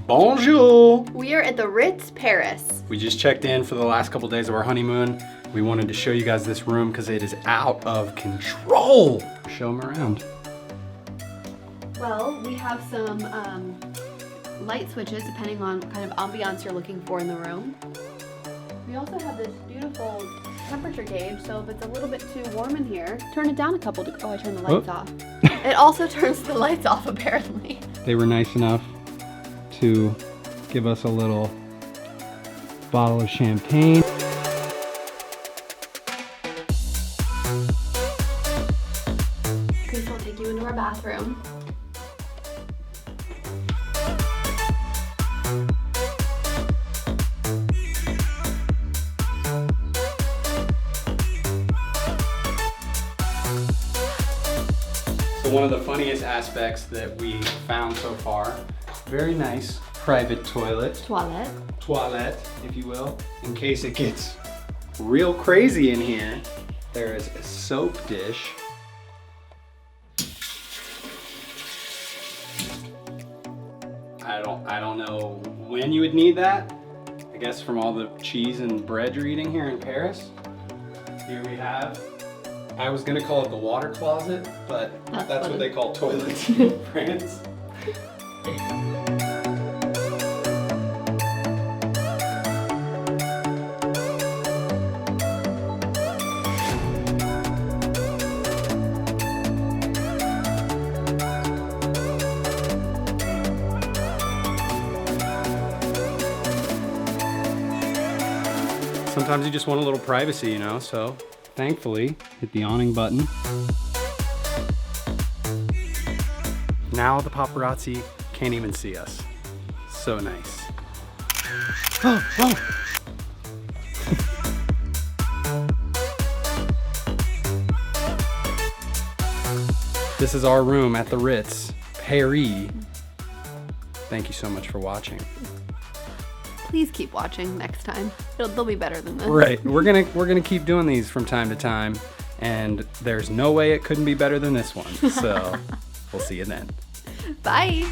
Bonjour! We are at the Ritz Paris. We just checked in for the last couple days of our honeymoon. We wanted to show you guys this room because it is out of control. Show them around. Well, we have some light switches depending on what kind of ambiance you're looking for in the room. We also have this beautiful temperature gauge, so if it's a little bit too warm in here, turn it down a couple degrees. Oh, I turned the lights off. It also turns the lights off, apparently. They were nice enough to give us a little bottle of champagne. Okay, so I'll take you into our bathroom. So one of the funniest aspects that we found so far, very nice private toilet, if you will. In case it gets real crazy in here, there is a soap dish. I don't know when you would need that. I guess from all the cheese and bread you're eating here in Paris. Here we have, I was gonna call it the water closet, but that's what they call toilets in France. Sometimes you just want a little privacy, you know, so thankfully, hit the awning button. Now the paparazzi can't even see us. So nice. Oh, oh. This is our room at the Ritz Paris. Thank you so much for watching. Please keep watching next time. They'll be better than this. Right, we're gonna keep doing these from time to time, and there's no way it couldn't be better than this one. So we'll see you then. Bye.